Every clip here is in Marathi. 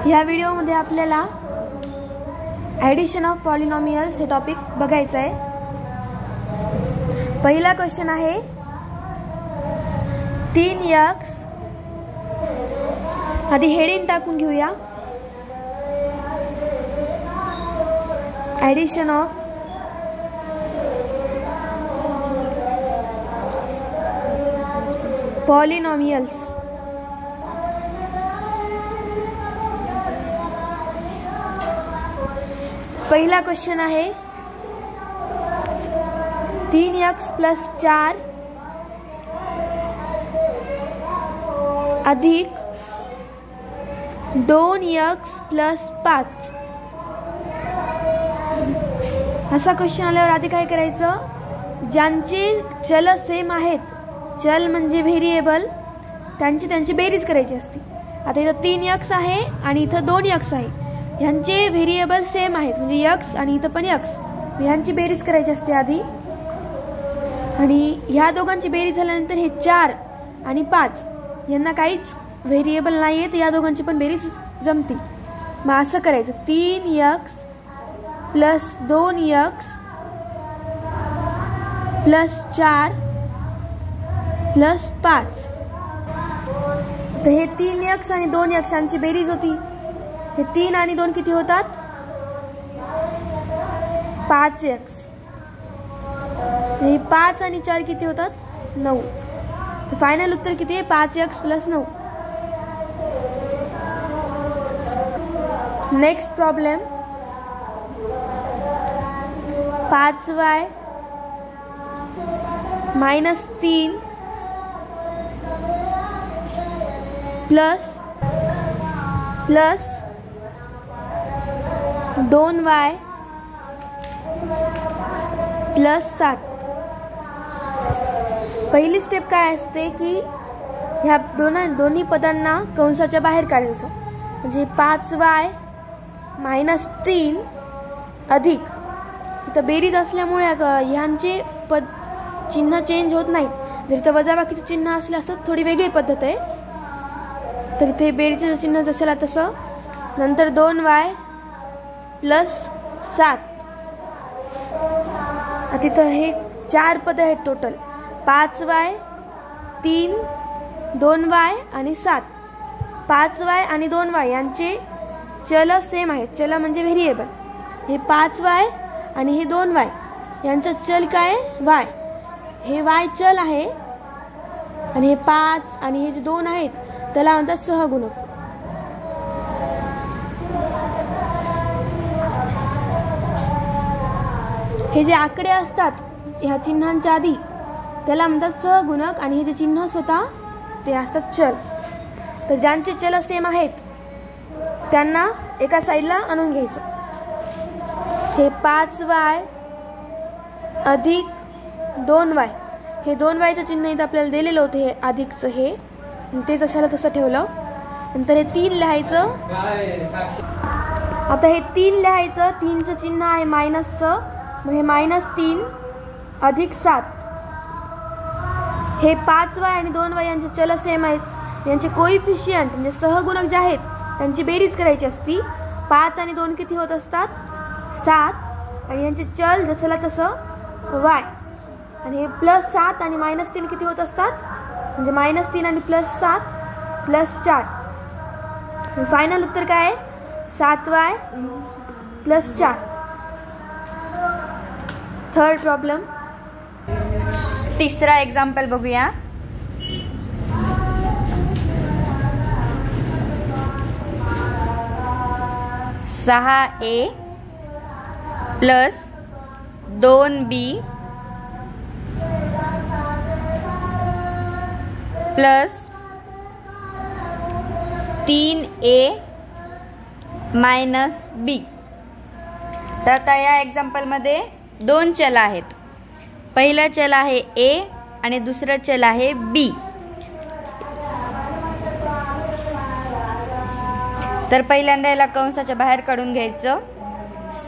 या व्हिडिओमध्ये आपल्याला ॲडिशन ऑफ पॉलिनॉमियल्स हे टॉपिक बघायचं आहे। पहिला क्वेश्चन आहे 3x, आधी हेडिंग टाकून घेऊया, ॲडिशन ऑफ पॉलिनॉमियल्स। पहिला क्वेश्चन आहे 3x + 4 अधिक 2x + 5 असा क्वेश्चन आल्यावर आधी काय करायचं, ज्यांचे चल सेम आहेत, चल म्हणजे व्हेरिएबल, त्यांची बेरीज करायची असते। आता इथं 3x आहे आणि इथं 2x आहे, ह्यांचे व्हेरिएबल सेम आहेत म्हणजे x आणि इथं पण x, ह्यांची बेरीज करायची असते आधी। आणि ह्या दोघांची बेरीज झाल्यानंतर हे 4 आणि 5 यांना काहीच व्हेरिएबल नाही आहे, तर या दोघांची पण बेरीज जमती। मग असं करायचं 3x + 2x + 4 + 5। तर हे 3x आणि 2x यांची बेरीज होती। हे 3 आणि 2 किती होतात, 5x। हे 5 आणि 4 किती होतात, 9। तर फायनल उत्तर किती आहे, 5x + 9। Next problem 5y - 3 plus 2y + 7। पहिली स्टेप काय असते की ह्या दोन्ही पदांना कंसाच्या बाहेर काढायचं, म्हणजे 5y - 3 अधिक, इथं बेरीज असल्यामुळे ह्यांचे पद चिन्ह चेंज होत नाहीत। जर इथं वजाबाकीचं चिन्ह असलं असतं थोडी वेगळी पद्धत आहे, तर इथे बेरीजचं चिन्ह जशाला तसं, नंतर 2y + 7। आता इथं हे 4 पद आहेत टोटल, 5y 3 2y आणि 7। 5y आणि 2y यांचे चल सेम आहेत, चल म्हणजे व्हेरिएबल। हे 5y आणि हे 2y यांचं चल काय आहे, y। हे y चल आहे आणि हे 5 आणि हे जे 2 आहेत त्याला म्हणतात सहगुणक। हे जे आकडे असतात ह्या चिन्हांच्या आधी त्याला म्हणतात सहगुणक, आणि हे जे चिन्ह स्वतः ते असतात चल। तर ज्यांचे चल सेम आहेत त्यांना एका साईडला आणून घ्यायचं। हे 5y अधिक 2y, हे 2yचं चिन्ह इथं आपल्याला दिलेलं होतं, हे अधिकचं हे, ते जशाला तसं ठेवलं। नंतर हे 3 लिहायचं। आता हे 3 लिहायचं, 3चं चिन्ह आहे मायनसचं, मग हे -3 अधिक 7। हे 5y आणि 2y यांचे चल सेम आहेत, यांचे कोइफिशियंट म्हणजे सहगुणक जे आहेत त्यांची बेरीज करायची असती। 5 आणि 2 किती होत असतात, 7, आणि यांचे चल जसला तसं y, आणि हे +7 आणि -3 किती होत असतात, म्हणजे -3 आणि +7 + 4। फायनल उत्तर काय आहे, 7y + 4। थर्ड प्रॉब्लेम, तिसरा एक्झाम्पल बघूया। 6a + 2b + 3a - b। तर आता या एक्झाम्पलमध्ये 2 चल आहेत। पहिला चल आहे a आणि दुसरा चल आहे b। तर पहिल्यांदा याला कंसाच्या बाहेर काढून घ्यायचं।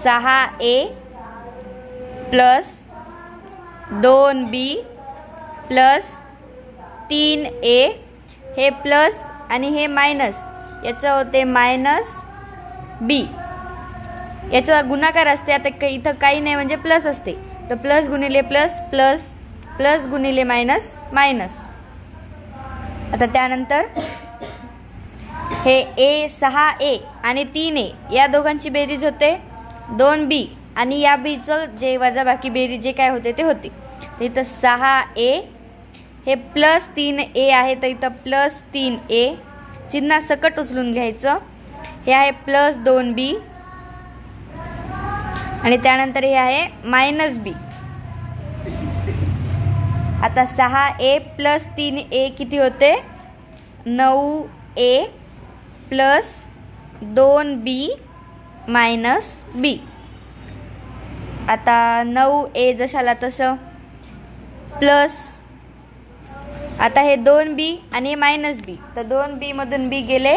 6a + 2b + 3a, हे प्लस आणि हे मायनस, याचं होते -3a बी याचा गुणाकार असते. आता इथं काही नाही म्हणजे प्लस असते, तर प्लस गुणिले प्लस प्लस, प्लस गुणिले मायनस मायनस. आता त्यानंतर हे ए 6a आणि 3a या दोघांची बेरीज होते 2b आणि या बीचं जे वजाबाकी बेरीज जे काय होते ते होते. इथं 6a हे प्लस 3a आहे, तर इथं प्लस 3a चिन्ह सकट उचलून घ्यायचं. हे आहे प्लस 2b आणि त्यानंतर हे आहे मायनस b. आता 6a प्लस 3a किती होते 9a plus 2b minus b. आता 9a जशाला तसं प्लस, आता हे 2b आणि मायनस b, तर 2b मधून b गेले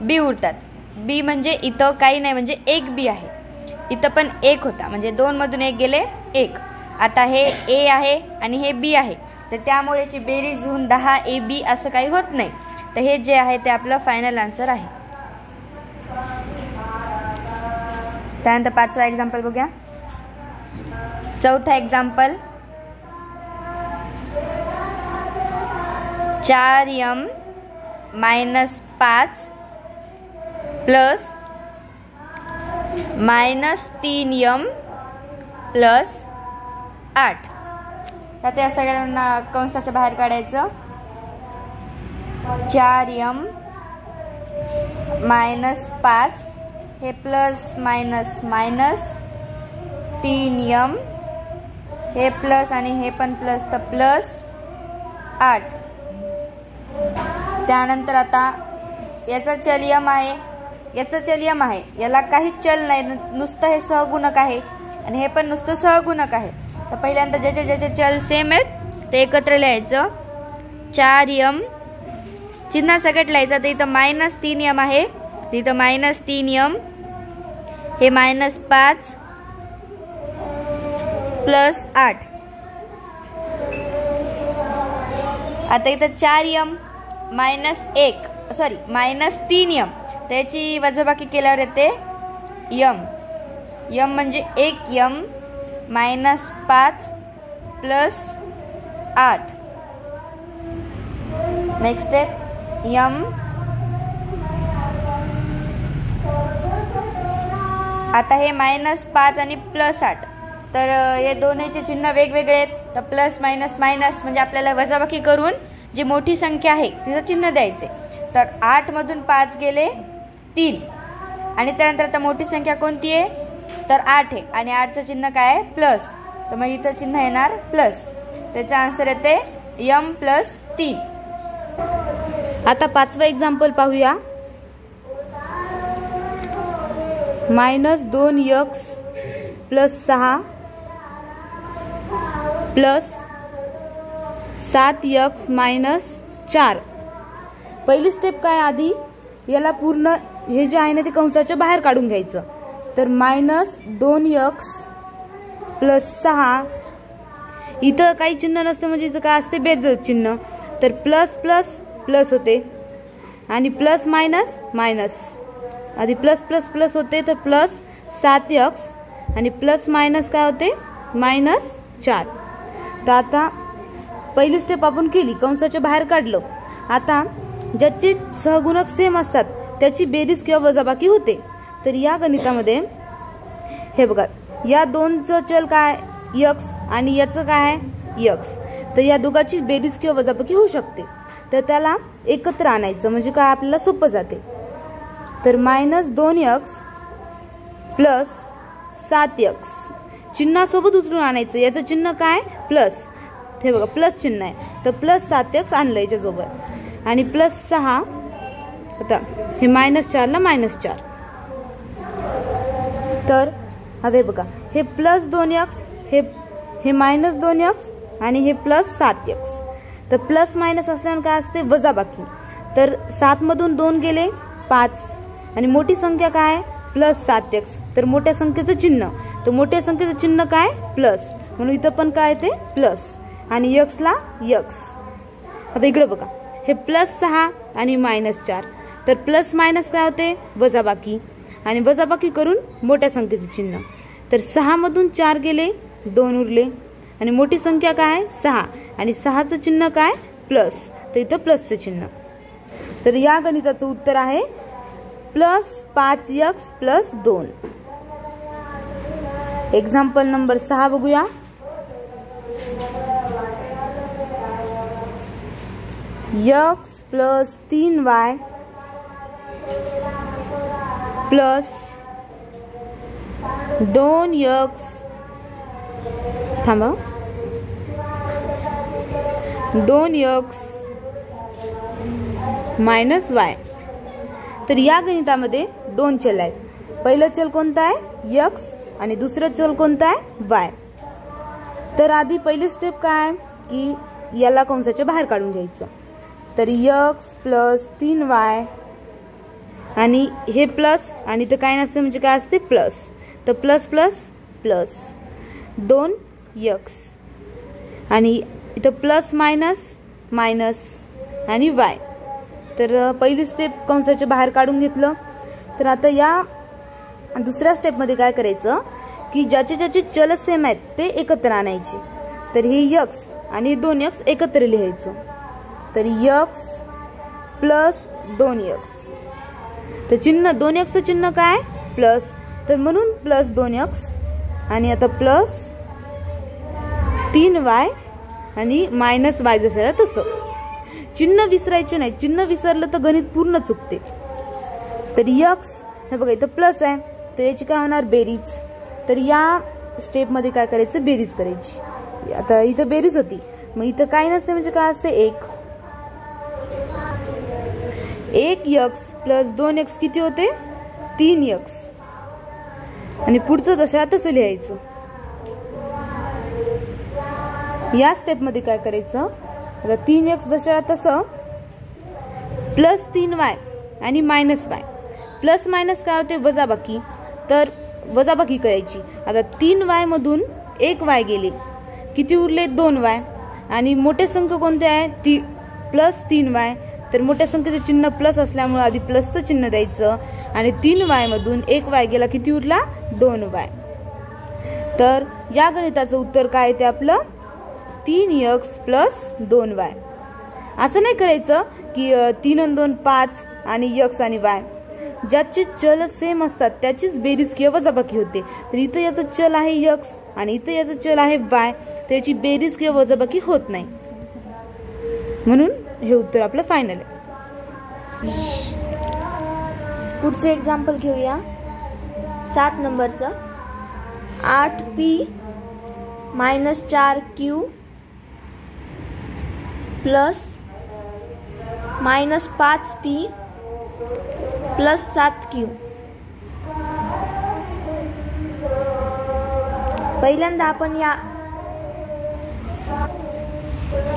b उरतात. b म्हणजे इथं काही नाही म्हणजे 1b आहे, इथं पण 1 होता म्हणजे 2 मधून 1 गेले 1. आता हे a आहे आणि हे b आहे, तर त्यामुळे याची बेरीज होऊन 10ab असं काही होत नाही. तर हे जे आहे ते आपलं फायनल आन्सर आहे. त्यानंतर 5वा एक्झाम्पल बघूया. 4था example 4m minus 5 plus minus 3m plus 8. तर त्या सगळ्यांना कंसाच्या बाहेर काढायचं. 4m मायनस 5 हे प्लस मायनस मायनस, 3m हे प्लस आणि हे पण प्लस, तर प्लस 8. त्यानंतर आता याचा चल m आहे, याचा चल m आहे, याला काहीच चल नाही, नुसतं हे सहगुणक आहे आणि हे पण नुसतं सहगुणक आहे. तर पहिल्यांदा ज्याचे ज्याचे चल सेम आहेत ते एकत्र लिहायचं. 4m चिन्ह सकट लिहायचं. तर इथं मायनस 3m आहे, इथं मायनस 3m हे मायनस 5 प्लस 8. आता इथं 4m मायनस 3m त्याची वजाबाकी केल्यावर येते m म्हणजे 1m minus 5 plus 8. Next step m. आता हे मायनस 5 आणि प्लस 8, तर हे दोन्हीचे चिन्ह वेगवेगळे आहेत. तर प्लस मायनस मायनस म्हणजे आपल्याला वजाबाकी करून जी मोठी संख्या आहे तिचं चिन्ह द्यायचे. तर 8 मधून 5 गेले 3 आणि त्यानंतर आता मोठी संख्या कोणती आहे तर 8 आहे आणि 8चं चिन्ह काय आहे प्लस, तर मग इथं चिन्ह येणार प्लस. त्याचा आन्सर येते m प्लस 3. आता 5वं एक्झाम्पल पाहूया. Minus 2x plus 6 plus 7x minus 4. पहिली स्टेप काय, आधी याला पूर्ण हे जे आहे ना ते कंसाच्या बाहेर काढून घ्यायचं. तर मायनस 2x प्लस 6, इथं काही चिन्ह नसतं म्हणजे इथं काय असते बेरज चिन्ह. तर प्लस प्लस प्लस होते आणि प्लस मायनस मायनस, आधी प्लस प्लस प्लस होते तर प्लस 7x आणि प्लस मायनस काय होते मायनस 4. तर आता पहिली स्टेप आपण केली, कंसाच्या बाहेर काढलं. आता ज्याचे सहगुणक सेम असतात त्याची बेरीज किंवा वजाबाकी होते. तर या गणितामध्ये हे बघा, या दोनचं चल काय x आणि याचं काय आहे x, तर या दोघांची बेरीज किंवा वजाबाकी होऊ शकते. तर त्याला एकत्र आणायचं म्हणजे काय आपल्याला सोपं जाते. तर मायनस 2x प्लस 7x चिन्हासोबत उचलून आणायचं. याचं चिन्ह काय प्लस, हे बघा प्लस चिन्ह आहे, तर प्लस 7x आणलं याच्यासोबत आणि प्लस 6. आता हे मायनस 4ला मायनस 4. तर आता हे बघा, हे प्लस 2x हे मायनस 2x आणि हे प्लस 7x. तर प्लस मायनस असल्यानं काय असते वजाबाकी. तर 7 मधून 2 गेले 5 आणि मोठी संख्या काय प्लस 7x, तर मोठ्या संख्येचं चिन्ह, तर मोठ्या संख्येचं चिन्ह काय प्लस, म्हणून इथं पण काय ते प्लस आणि x ला x. आता इकडे बघा, हे प्लस 6 आणि मायनस 4, तर प्लस मायनस काय होते वजाबाकी आणि वजाबाकी करून मोठ्या संख्येचं चिन्ह. तर 6 मधून 4 गेले, 2 उरले आणि मोठी संख्या काय आहे 6 आणि 6चं चिन्ह काय प्लस, तर इथं प्लसचं चिन्ह. तर या गणिताचं उत्तर आहे +5x + 2. एक्झाम्पल नंबर 6 बघूया. x + 3y + 2x थांबा 2x - y. तर या गणितामध्ये 2 चल आहेत. पहिलं चल कोणतं आहे x आणि दुसरं चल कोणतं आहे y. तर आधी पहिली स्टेप काय की याला कंसाच्या बाहेर काढून घ्यायचं. तर x + 3y आणि हे प्लस आणि इथं काय नसते म्हणजे काय असते प्लस, तर प्लस प्लस प्लस 2x आणि इथं प्लस मायनस मायनस आणि y. तर पहिली स्टेप कंसाच्या बाहेर काढून घेतलं. तर आता या दुसऱ्या स्टेपमध्ये काय करायचं की ज्याचे ज्याचे चल सेम आहेत ते एकत्र आणायचे. तर हे x आणि 2x एकत्र लिहायचं. तर x + 2x, तर चिन्ह 2xचं चिन्ह काय प्लस, तर म्हणून +2x आणि आता +3y आणि -y जसं तसं. चिन्ह विसरायचे नाही, चिन्ह विसरलं तर गणित पूर्ण चुकते. तर x हे बघा इथं प्लस आहे तर याची काय होणार बेरीज. तर या स्टेपमध्ये काय करायचं बेरीज करायची. आता इथं बेरीज होती मग इथं काय नसते म्हणजे काय असते 1x + 2x किती होते 3x आणि पुढचं तसं लिहायचं. या स्टेपमध्ये काय करायचं आता 3x जशा तसं +3y आणि -y. प्लस मायनस काय होते वजाबाकी, तर वजाबाकी करायची. आता 3y मधून 1y गेले, किती उरले 2y आणि मोठे संख्या कोणते आहे +3y. तर मोठ्या संख्येचे चिन्ह प्लस असल्यामुळे आधी प्लसचं चिन्ह द्यायचं आणि 3y मधून 1y गेला, किती उरला 2y. तर या गणिताचं उत्तर काय ते आपलं 3x + 2y. असं नाही करायचं की 3 आणि 2 5 आणि x आणि y. ज्याचे चल सेम असतात त्याचीच बेरीज किंवा वजाबाकी होते. तर इथं याचं चल आहे x आणि इथं याचं चल आहे y, तर याची बेरीज किंवा वजाबाकी होत नाही. म्हणून हे उत्तर आपलं फायनल आहे. पुढचं एक्झाम्पल घेऊया 7 नंबरचं. 8p - 4q + -5p + 7q.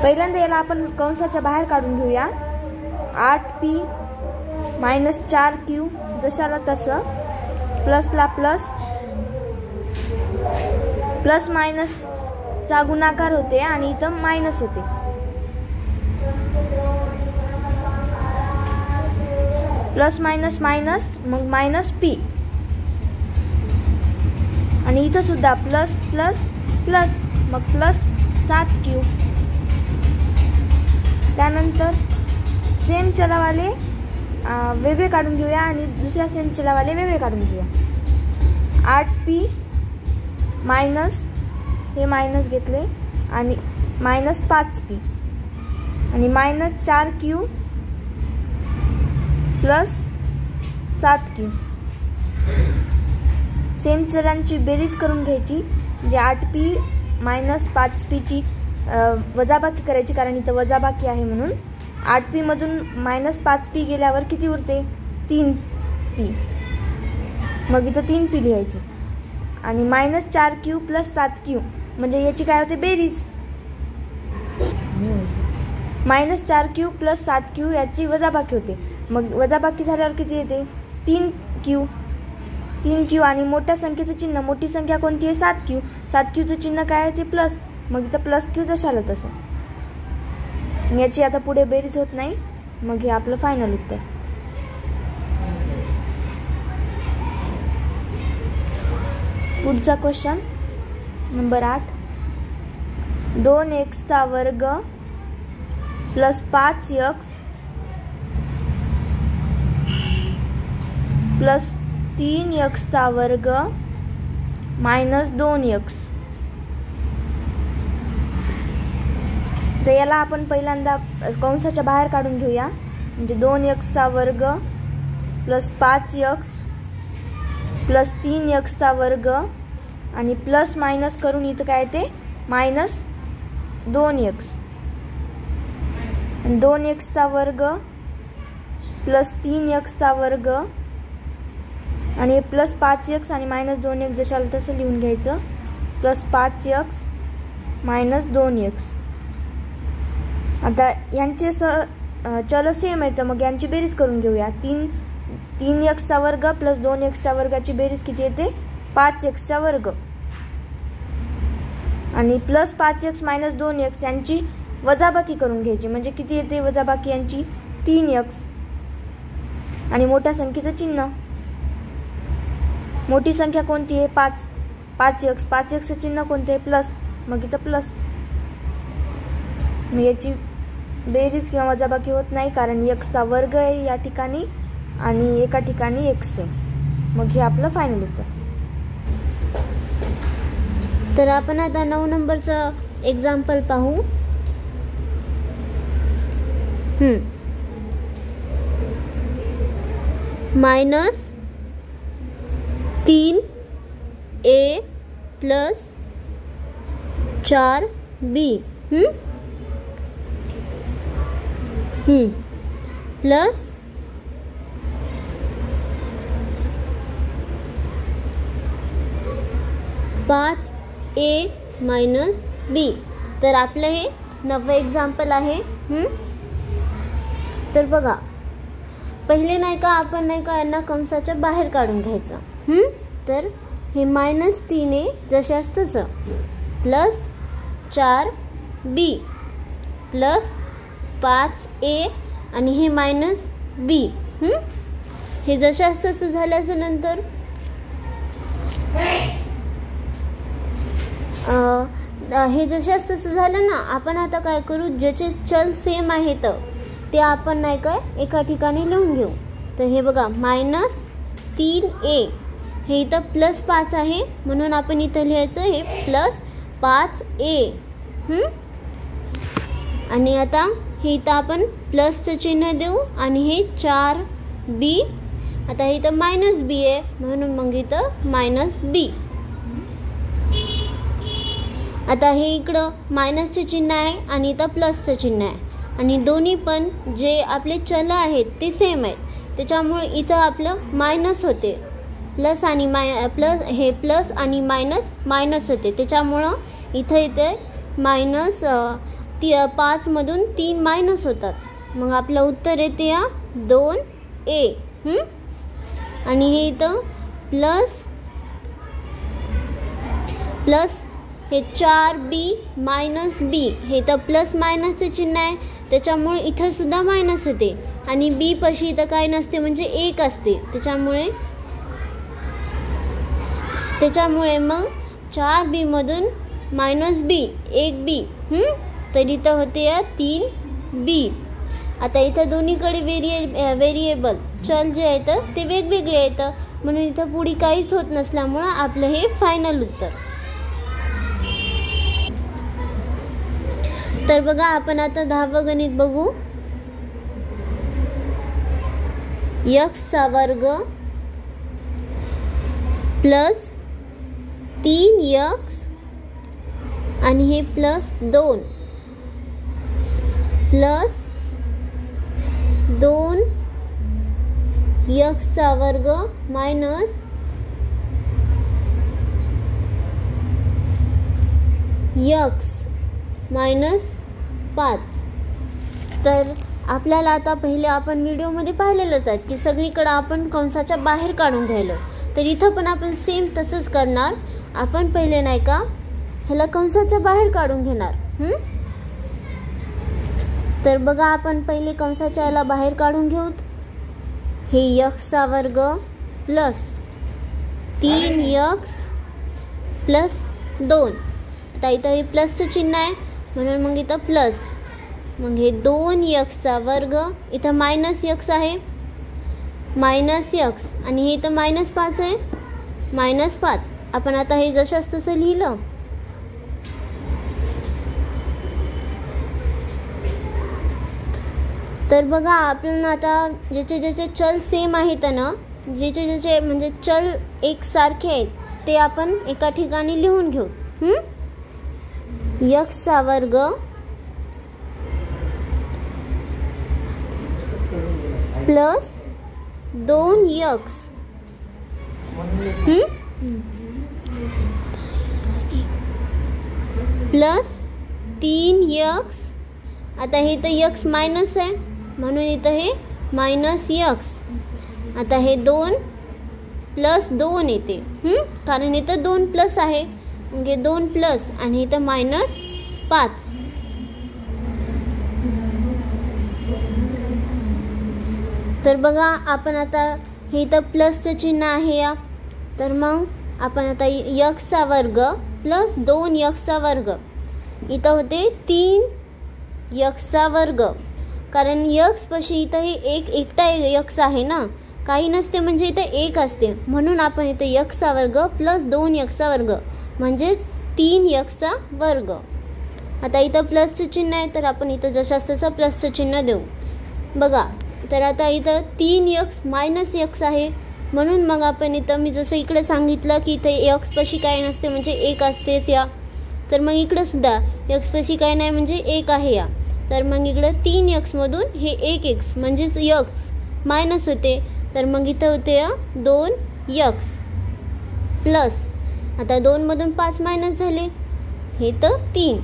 पहिल्यांदा याला आपण कंसाच्या बाहेर काढून घेऊया. 8p - 4q जशाला तसं प्लसला प्लस, प्लस मायनसचा गुणाकार होते आणि इथं मायनस होते. प्लस मायनस मायनस मग -p आणि इथं सुद्धा प्लस प्लस प्लस मग +7q. त्यानंतर सेम चलावाले वेगळे काढून घेऊया आणि दुसऱ्या सेम चलावाले वेगळे काढून घेऊया. 8p मायनस हे मायनस घेतले आणि -5p आणि -4q + 7q. सेम चलांची बेरीज करून घ्यायची. म्हणजे 8p - 5p ची वजाबाकी करायची कारण इथं वजाबाकी आहे म्हणून. 8p मधून -5p गेल्यावर किती उरते 3p, मग इथं 3p लिहायची आणि -4q + 7q म्हणजे याची काय होते बेरीज. -4q + 7q याची वजाबाकी होते. मग वजाबाकी झाल्यावर किती येते 3q आणि मोठ्या संख्येचं चिन्ह, मोठी संख्या कोणती आहे 7q. 7qचं चिन्ह काय आहे ते प्लस, मग इथं +q जशाला तसं. याची आता पुढे बेरीज होत नाही, मग हे आपलं फायनल उत्तर. पुढचा क्वेश्चन नंबर 8. 2x वर्ग प्लस 5x प्लस 3x वर्ग मायनस 2x. तर याला आपण पहिल्यांदा कंसाच्या बाहेर काढून घेऊया. म्हणजे 2x वर्ग प्लस 5x प्लस 3x वर्ग आणि प्लस मायनस करून इथं काय ते मायनस 2x. 2x वर्ग प्लस 3x वर्ग आणि प्लस 5x आणि मायनस 2x जशाला तसं लिहून घ्यायचं. Plus 5x minus 2x. आता यांचे चल सेम आहेत, मग यांची बेरीज करून घेऊया. 3x वर्ग प्लस 2x वर्गाची बेरीज किती येते 5x वर्ग आणि प्लस 5x मायनस 2x यांची वजाबाकी करून घ्यायची. म्हणजे किती येते वजाबाकी यांची 3x आणि मोठ्या संख्येचं चिन्ह. मोठी संख्या कोणती आहे 5x. 5xचं चिन्ह कोणते प्लस, मग इथं प्लस. मग याची बेरीज किंवा वजाबाकी होत नाही कारण x वर्ग आहे या ठिकाणी आणि एका ठिकाणी x आहे. मग हे आपलं फायनल उत्तर. तर आपण आता 9 नंबरचं एक्झाम्पल पाहू. Minus 3a plus 4b plus 5a minus b. तर आपलं हे 9वे एक्झाम्पल आहे. तर बघा पहिले नाही का आपण नाही का यांना कंसाच्या बाहेर काढून घ्यायचं. तर हे मायनस 3a जशास तसं प्लस 4b प्लस 5a आणि हे मायनस b. हे जशास तसं झाल्याचं नंतर हे जशास तसं झालं ना, आपण आता काय करू, ज्याचे चल सेम आहेत ते आपण नाही काय एका ठिकाणी लिहून घेऊ. तर हे बघा मायनस 3a हे इथं प्लस 5 आहे म्हणून आपण इथं लिहायचं हे प्लस 5a. आणि आता हे इथं आपण प्लसचं चिन्ह देऊ आणि हे 4b. आता हे इथं मायनस b आहे म्हणून मग इथं मायनस b. आता हे इकडं मायनसचे चिन्ह आहे आणि इथं प्लसचं चिन्ह आहे आणि दोन्ही पण जे आपले चल आहेत ते सेम आहेत त्याच्यामुळे इथं आपलं मायनस होते. प्लस आणि प्लस हे प्लस आणि मायनस होते त्याच्यामुळं इथं इथे मायनस 5 मधून 3 मायनस होतात. मग आपलं उत्तर येते या 2a. आणि हे इथं प्लस हे 4b मायनस b हे तर प्लस मायनसचे चिन्ह आहे त्याच्यामुळे इथं सुद्धा मायनस होते आणि b पाशी इथं काय नसते म्हणजे 1 असते त्याच्यामुळे मग 4b मधून मायनस b 1b तर इथं होते या 3b. आता इथं दोन्हीकडे व्हेरिएबल चल जे आहेत ते वेगवेगळे आहेत म्हणून इथं पुढे काहीच होत नसल्यामुळं आपलं हे फायनल उत्तर. तर बघा आपण आता 10वं गणित बघू. x चा वर्ग प्लस 3x आणि हे प्लस 2 प्लस 2x चा वर्ग मायनस x मायनस 5. तर आपल्याला आता पहिले आपण व्हिडिओमध्ये पाहिलेलंच आहे की सगळीकडे आपण कंसाच्या बाहेर काढून घ्यायलो. तर इथं पण आपण सेम तसंच करणार. आपण पहिले नाही का ह्याला कंसाच्या बाहेर काढून घेणार. तर बघा आपण पहिले कंसाच्या याला बाहेर काढून घेऊ. हे x चा वर्ग प्लस 3x प्लस 2. आता इथं हे प्लसचं चिन्ह आहे म्हणून मग इथं प्लस, मग हे 2x वर्ग, इथं -x आहे -x आणि हे इथं -5 आहे -5. आपण आता हे जशास तसं लिहिलं. तर बघा आपण आता ज्याचे चल सेम आहेत ना, ज्याचे म्हणजे चल एकसारखे आहेत ते आपण एका ठिकाणी लिहून घेऊ. x वर्ग प्लस 2x प्लस 3x. आता हे तर x मायनस आहे म्हणून इथं हे -x. आता हे 2 प्लस 2 येते कारण इथं 2 प्लस आहे, म्हणजे 2 प्लस आणि इथं -5. तर बघा आपण आता हे इथं प्लसचं चिन्ह आहे या, तर मग आपण आता x वर्ग प्लस 2x वर्ग, इथं होते 3x वर्ग, कारण x पाशी इथं हे एकटा x आहे ना, काही नसते म्हणजे इथं 1 असते म्हणून आपण इथं x वर्ग प्लस 2x वर्ग म्हणजेच 3x वर्ग. आता इथं प्लसचं चिन्ह आहे तर आपण इथं जशास तसं प्लसचं चिन्ह देऊ. बघा तर आता इथं 3x -x आहे म्हणून मग आपण इथं मी जसं इकडे सांगितलं की इथं x पाशी काही नसते म्हणजे 1 असतेच या, तर मग इकडं सुद्धा x पाशी काही नाही म्हणजे 1 आहे या, तर मग इकडं 3x मधून हे 1x म्हणजेच x मायनस होते, तर मग इथं होते 2x प्लस, आता 2 मधून 5 मायनस झाले हे तर 3.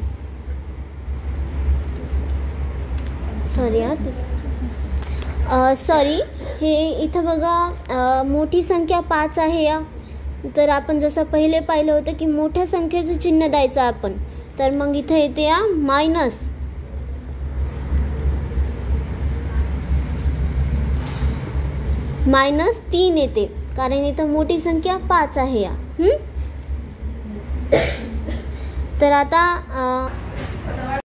सॉरी हे इथं बघा मोठी संख्या 5 आहे या, तर आपण जसं पहिले पाहिलं होतं की मोठ्या संख्येचं चिन्ह द्यायचं आपण, तर मग इथं येते या -3 येते कारण इथं मोठी संख्या 5 आहे या. तर आता